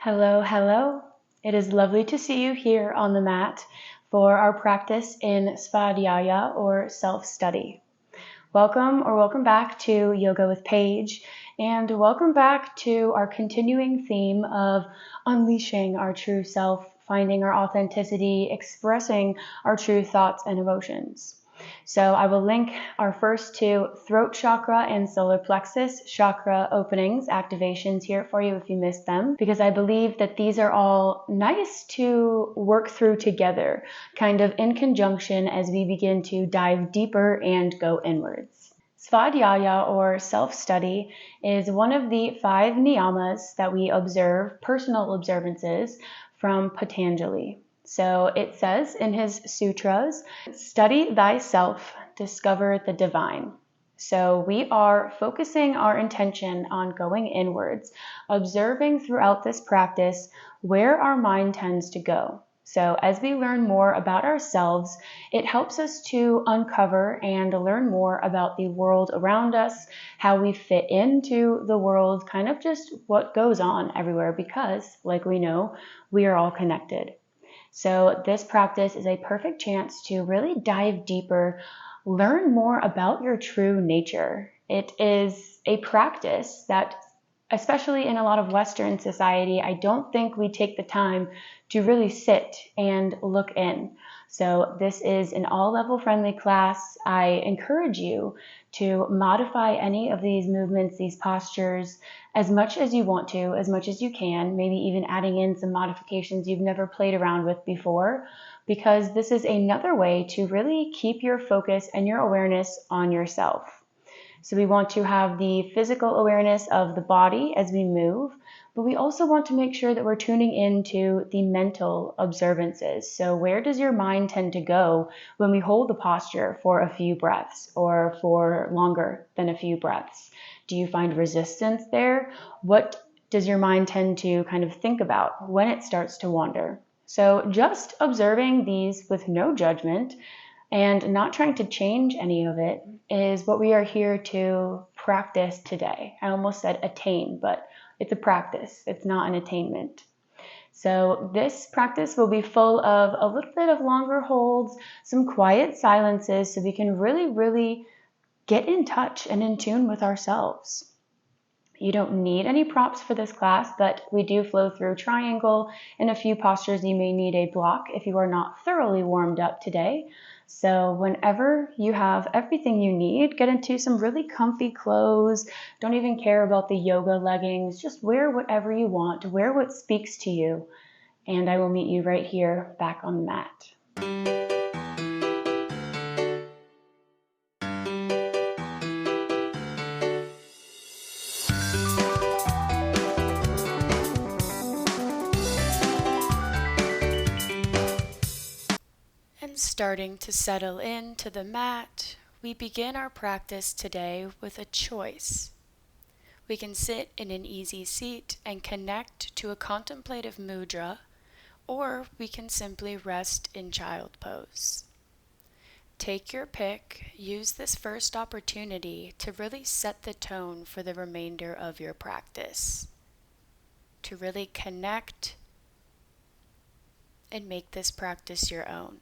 Hello, hello. It is lovely to see you here on the mat for our practice in Svadhyaya or self-study. Welcome back to Yoga with Paige, and welcome back to our continuing theme of unleashing our true self, finding our authenticity, expressing our true thoughts and emotions. So I will link our first two throat chakra and solar plexus chakra openings, activations here for you if you missed them, because I believe that these are all nice to work through together, kind of in conjunction as we begin to dive deeper and go inwards. Svadhyaya or self-study is one of the 5 niyamas that we observe, personal observances, from Patanjali. So it says in his sutras, study thyself, discover the divine. So we are focusing our intention on going inwards, observing throughout this practice where our mind tends to go. So as we learn more about ourselves, it helps us to uncover and learn more about the world around us, how we fit into the world, kind of just what goes on everywhere, because, like we know, we are all connected. So this practice is a perfect chance to really dive deeper, learn more about your true nature. It is a practice that, especially in a lot of Western society, I don't think we take the time to really sit and look in. So this is an all-level friendly class. I encourage you to modify any of these movements, these postures, as much as you want to, as much as you can, maybe even adding in some modifications you've never played around with before, because this is another way to really keep your focus and your awareness on yourself. So we want to have the physical awareness of the body as we move, but we also want to make sure that we're tuning into the mental observances. So where does your mind tend to go when we hold the posture for a few breaths or for longer than a few breaths? Do you find resistance there? What does your mind tend to kind of think about when it starts to wander? So just observing these with no judgment and not trying to change any of it is what we are here to practice today. I almost said attain, but it's a practice. It's not an attainment. So this practice will be full of a little bit of longer holds, some quiet silences, so we can really get in touch and in tune with ourselves. You don't need any props for this class, but we do flow through triangle. In a few postures, you may need a block if you are not thoroughly warmed up today. So whenever you have everything you need, get into some really comfy clothes. Don't even care about the yoga leggings. Just wear whatever you want. Wear what speaks to you. And I will meet you right here back on the mat. Starting to settle into the mat, we begin our practice today with a choice. We can sit in an easy seat and connect to a contemplative mudra, or we can simply rest in child pose. Take your pick. Use this first opportunity to really set the tone for the remainder of your practice, to really connect and make this practice your own.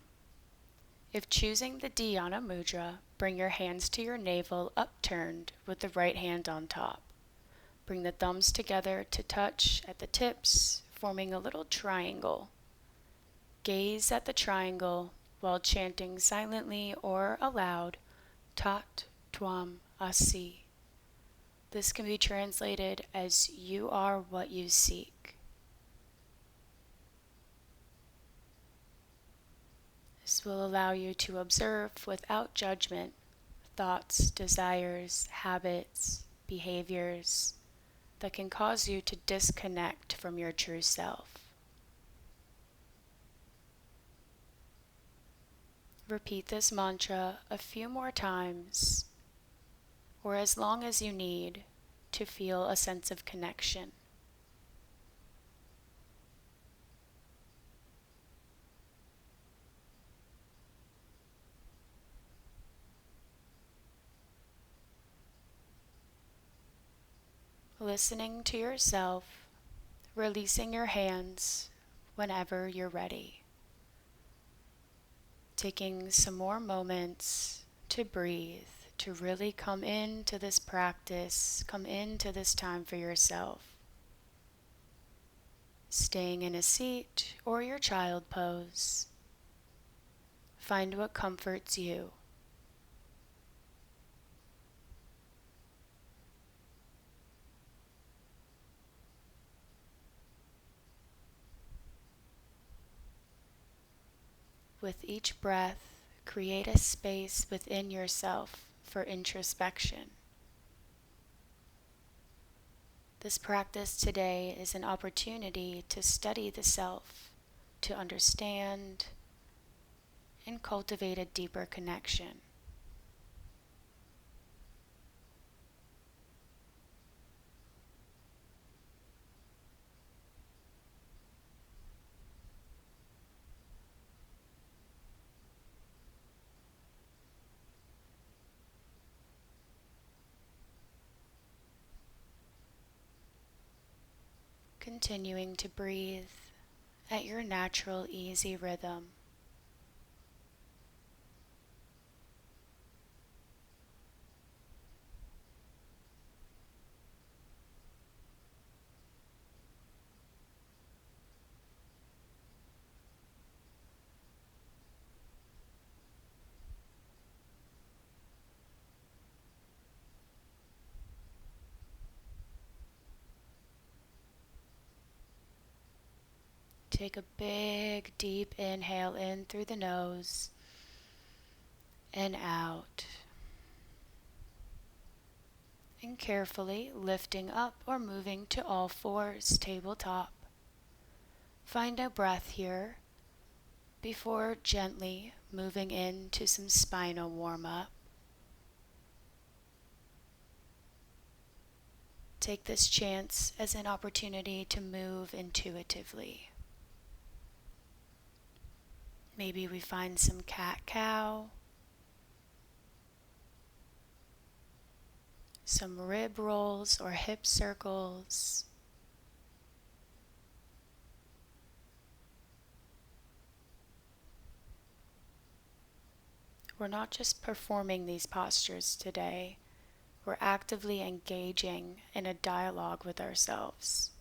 If choosing the Dhyana Mudra, bring your hands to your navel upturned with the right hand on top. Bring the thumbs together to touch at the tips, forming a little triangle. Gaze at the triangle while chanting silently or aloud, Tat Twam Asi. This can be translated as you are what you seek. This will allow you to observe without judgment thoughts, desires, habits, behaviors that can cause you to disconnect from your true self. Repeat this mantra a few more times, or as long as you need to feel a sense of connection. Listening to yourself, releasing your hands whenever you're ready. Taking some more moments to breathe, to really come into this practice, come into this time for yourself. Staying in a seat or your child pose. Find what comforts you. With each breath, create a space within yourself for introspection. This practice today is an opportunity to study the self, to understand and cultivate a deeper connection. Continuing to breathe at your natural, easy rhythm. Take a big, deep inhale in through the nose and out. And carefully lifting up or moving to all fours, tabletop. Find a breath here before gently moving into some spinal warm-up. Take this chance as an opportunity to move intuitively. Maybe we find some cat-cow, some rib rolls or hip circles. We're not just performing these postures today, we're actively engaging in a dialogue with ourselves.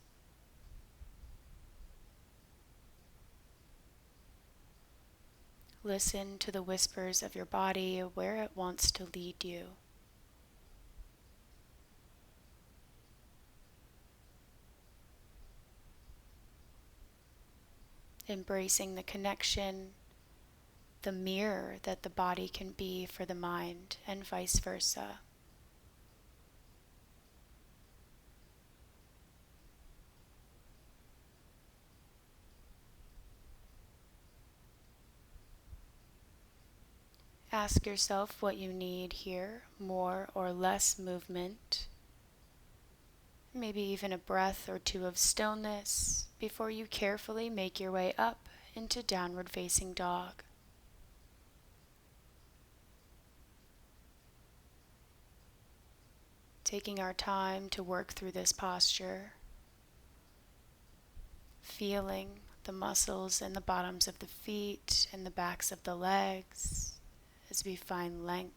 Listen to the whispers of your body, where it wants to lead you. Embracing the connection, the mirror that the body can be for the mind, and vice versa. Ask yourself what you need here, more or less movement, maybe even a breath or two of stillness before you carefully make your way up into downward facing dog. Taking our time to work through this posture, feeling the muscles in the bottoms of the feet and the backs of the legs as we find length.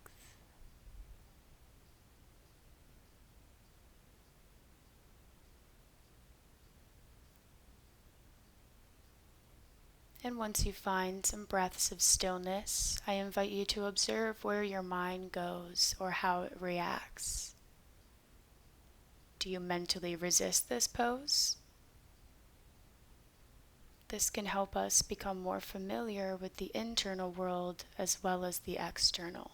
And once you find some breaths of stillness, I invite you to observe where your mind goes or how it reacts. Do you mentally resist this pose? This can help us become more familiar with the internal world as well as the external.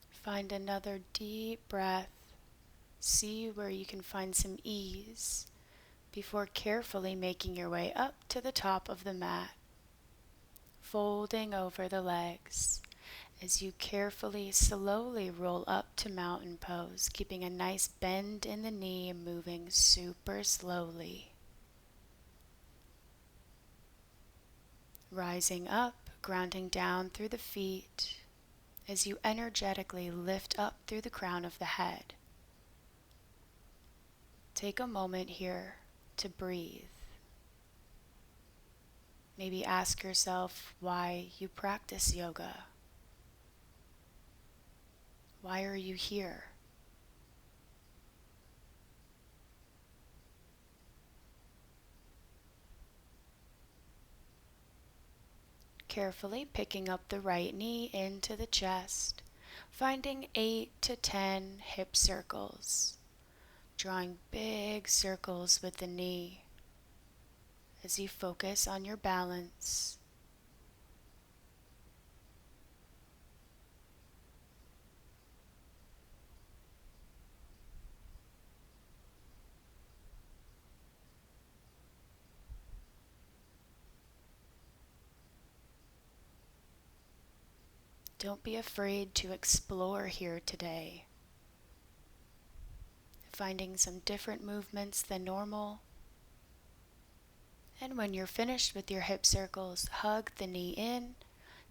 Find another deep breath. See where you can find some ease before carefully making your way up to the top of the mat, folding over the legs as you carefully, slowly roll up to mountain pose, keeping a nice bend in the knee, moving super slowly. Rising up, grounding down through the feet as you energetically lift up through the crown of the head. Take a moment here to breathe. Maybe ask yourself why you practice yoga. Why are you here? Carefully picking up the right knee into the chest, finding 8 to 10 hip circles, drawing big circles with the knee as you focus on your balance. Don't be afraid to explore here today, finding some different movements than normal. And when you're finished with your hip circles, hug the knee in,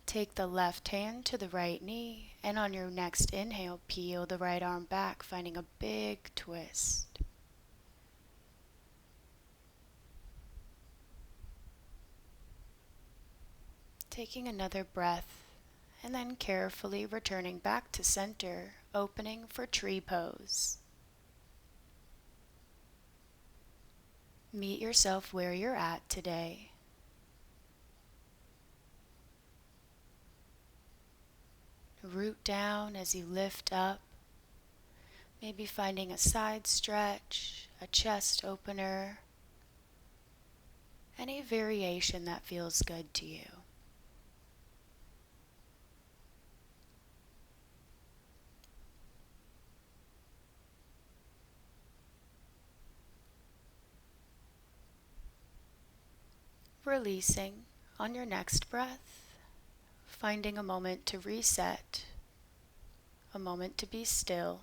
take the left hand to the right knee, and on your next inhale, peel the right arm back, finding a big twist. Taking another breath, and then carefully returning back to center, opening for tree pose. Meet yourself where you're at today. Root down as you lift up, maybe finding a side stretch, a chest opener, any variation that feels good to you. Releasing on your next breath, finding a moment to reset, a moment to be still,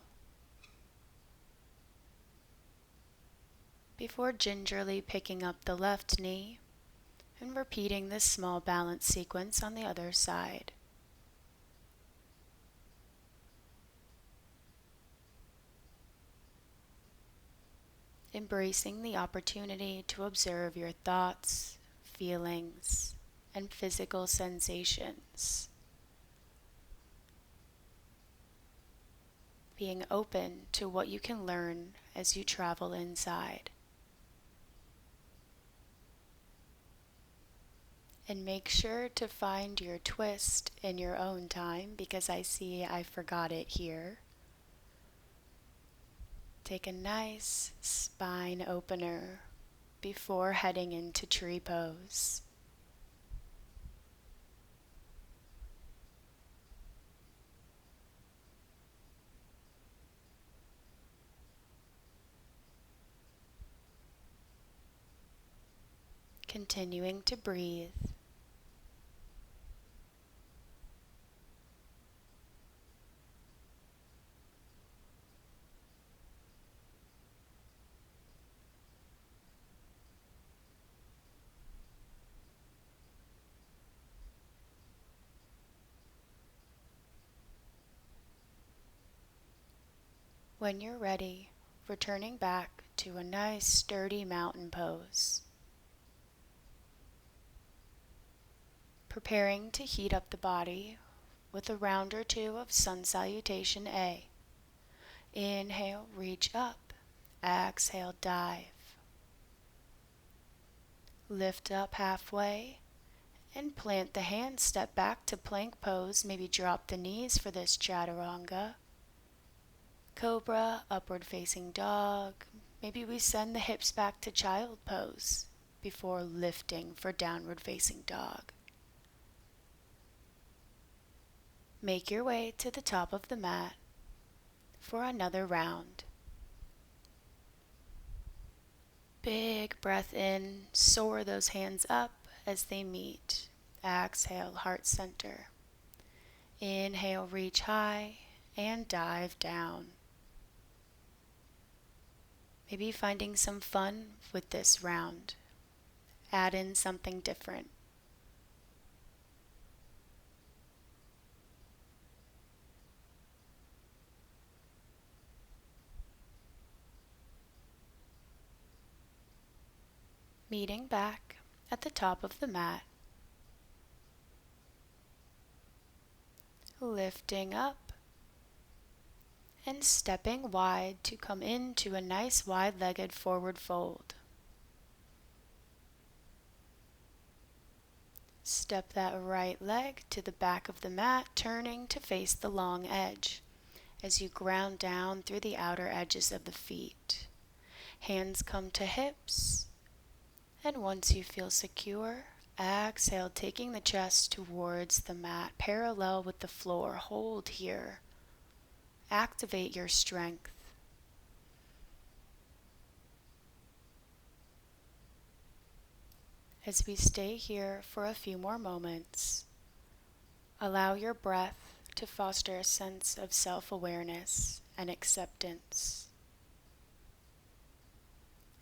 before gingerly picking up the left knee and repeating this small balance sequence on the other side. Embracing the opportunity to observe your thoughts, feelings, and physical sensations. Being open to what you can learn as you travel inside. And make sure to find your twist in your own time, because I see I forgot it here. Take a nice spine opener before heading into tree pose. Continuing to breathe. When you're ready, returning back to a nice sturdy mountain pose. Preparing to heat up the body with a round or two of sun salutation A. Inhale, reach up. Exhale, dive. Lift up halfway and plant the hands, step back to plank pose. Maybe drop the knees for this chaturanga. Cobra, upward facing dog. Maybe we send the hips back to child pose before lifting for downward facing dog. Make your way to the top of the mat for another round. Big breath in, soar those hands up as they meet. Exhale, heart center. Inhale, reach high and dive down. Maybe finding some fun with this round. Add in something different. meeting back at the top of the mat, lifting up and stepping wide to come into a nice wide-legged forward fold. Step that right leg to the back of the mat, turning to face the long edge as you ground down through the outer edges of the feet. Hands come to hips, and once you feel secure, exhale, taking the chest towards the mat, parallel with the floor. Hold here. Activate your strength. As we stay here for a few more moments, allow your breath to foster a sense of self-awareness and acceptance.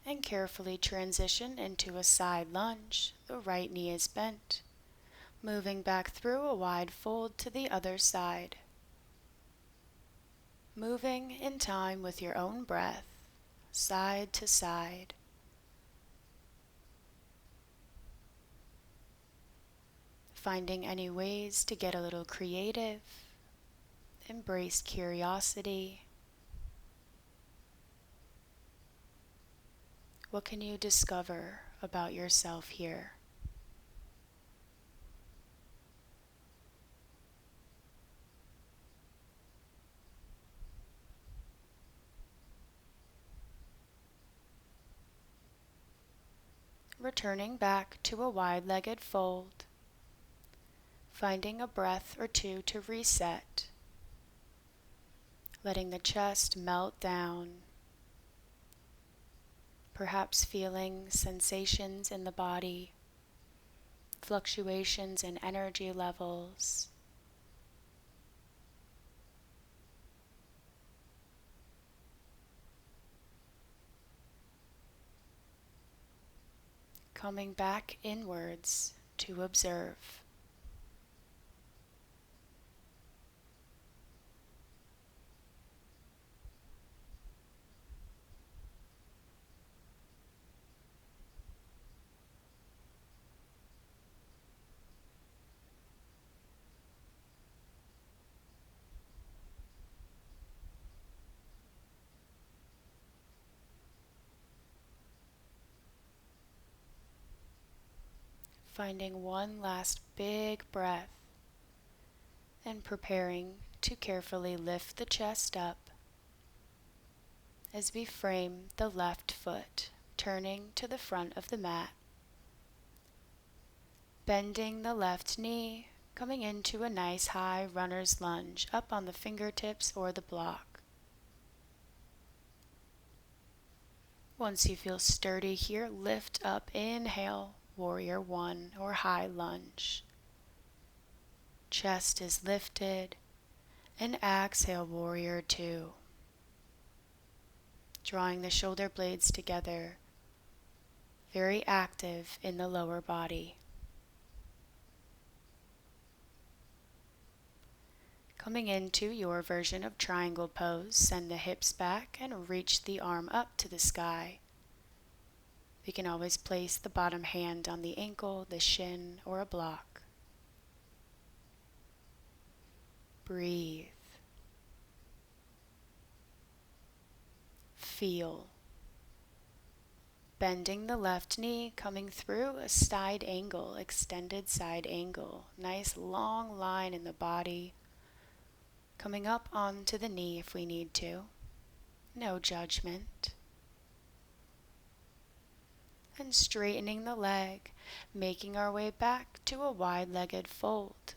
And carefully transition into a side lunge. The right knee is bent, moving back through a wide fold to the other side. Moving in time with your own breath, side to side. Finding any ways to get a little creative, embrace curiosity. What can you discover about yourself here? Returning back to a wide-legged fold, finding a breath or two to reset, letting the chest melt down, perhaps feeling sensations in the body, fluctuations in energy levels. Coming back inwards to observe. Finding one last big breath and preparing to carefully lift the chest up as we frame the left foot, turning to the front of the mat. Bending the left knee, coming into a nice high runner's lunge up on the fingertips or the block. Once you feel sturdy here, lift up, inhale, warrior one or high lunge. Chest is lifted, and exhale, warrior two. Drawing the shoulder blades together, very active in the lower body. Coming into your version of triangle pose, send the hips back and reach the arm up to the sky. We can always place the bottom hand on the ankle, the shin, or a block. Breathe. Feel. Bending the left knee, coming through a side angle, extended side angle. Nice long line in the body. Coming up onto the knee if we need to. No judgment. And straightening the leg, making our way back to a wide-legged fold,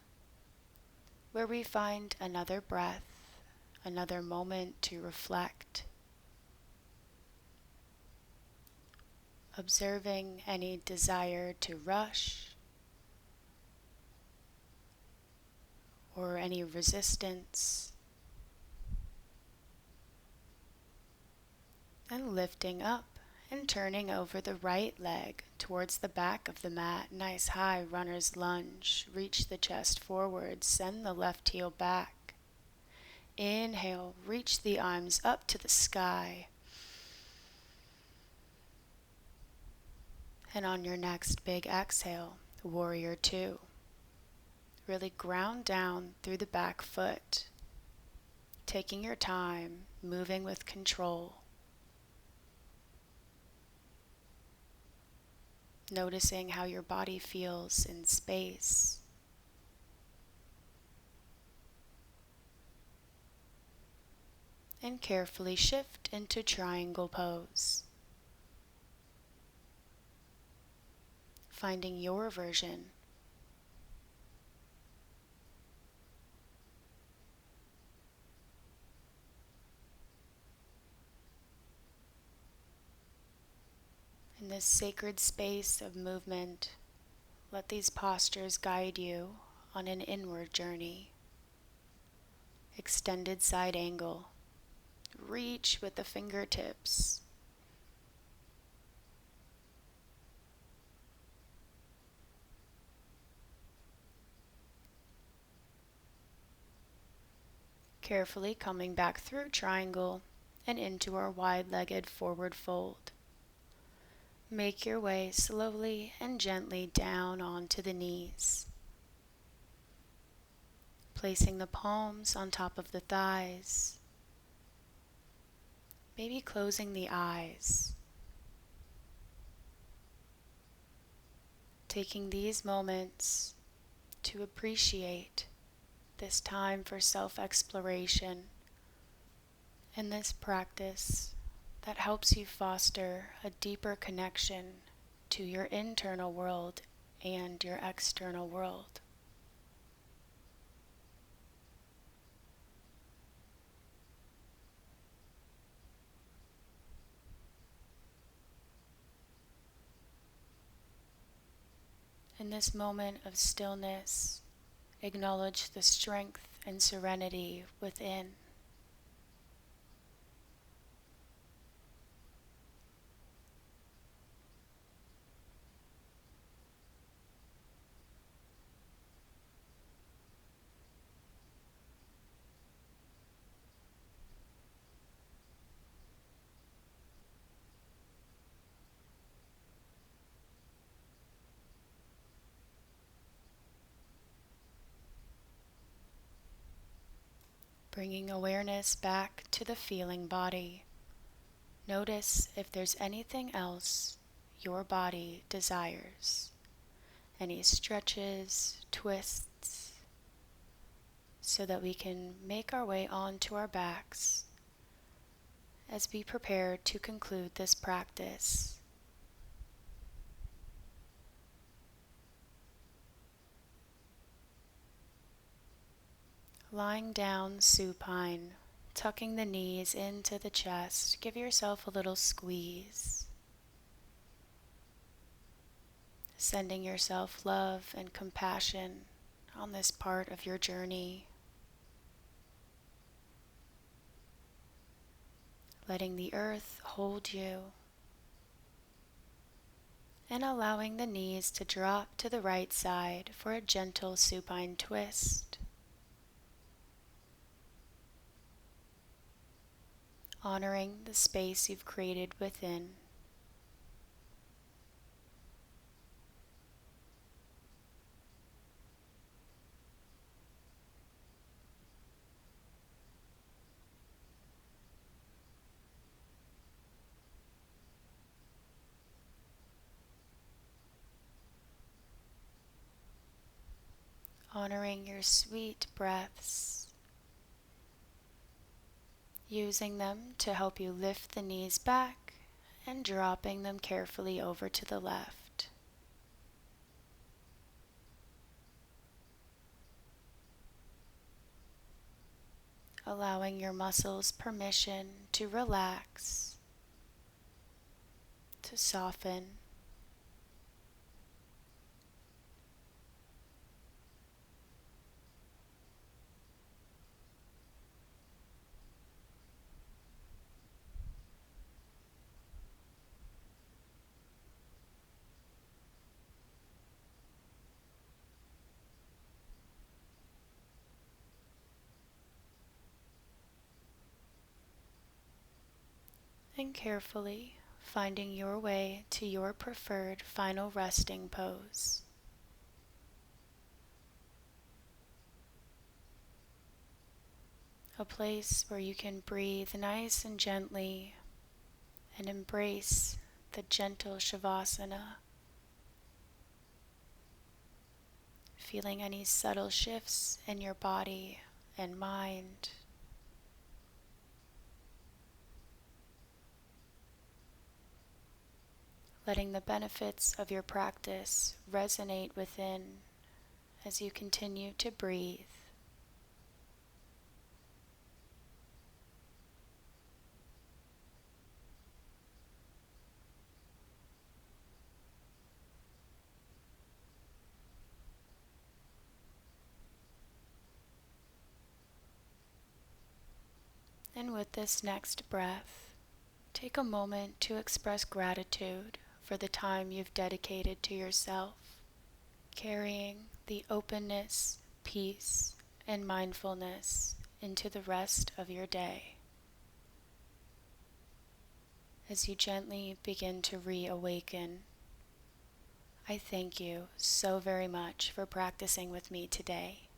where we find another breath, another moment to reflect, observing any desire to rush or any resistance, and lifting up and turning over the right leg towards the back of the mat. Nice high runner's lunge. Reach the chest forward. Send the left heel back. Inhale, reach the arms up to the sky. And on your next big exhale, warrior two. Really ground down through the back foot, taking your time, moving with control. Noticing how your body feels in space. And carefully shift into triangle pose. Finding your version. In this sacred space of movement, let these postures guide you on an inward journey. Extended side angle. Reach with the fingertips. Carefully coming back through triangle and into our wide-legged forward fold. Make your way slowly and gently down onto the knees. Placing the palms on top of the thighs. Maybe closing the eyes. Taking these moments to appreciate this time for self-exploration and this practice that helps you foster a deeper connection to your internal world and your external world. In this moment of stillness, acknowledge the strength and serenity within. Bringing awareness back to the feeling body. Notice if there's anything else your body desires. Any stretches, twists, so that we can make our way onto our backs as we prepare to conclude this practice. Lying down supine, tucking the knees into the chest, give yourself a little squeeze. Sending yourself love and compassion on this part of your journey. Letting the earth hold you. And allowing the knees to drop to the right side for a gentle supine twist. Honoring the space you've created within. Honoring your sweet breaths. Using them to help you lift the knees back and dropping them carefully over to the left. Allowing your muscles permission to relax, to soften. And carefully finding your way to your preferred final resting pose. A place where you can breathe nice and gently and embrace the gentle Shavasana, feeling any subtle shifts in your body and mind. Letting the benefits of your practice resonate within as you continue to breathe. And with this next breath, take a moment to express gratitude for the time you've dedicated to yourself, carrying the openness, peace, and mindfulness into the rest of your day. As you gently begin to reawaken, I thank you so very much for practicing with me today.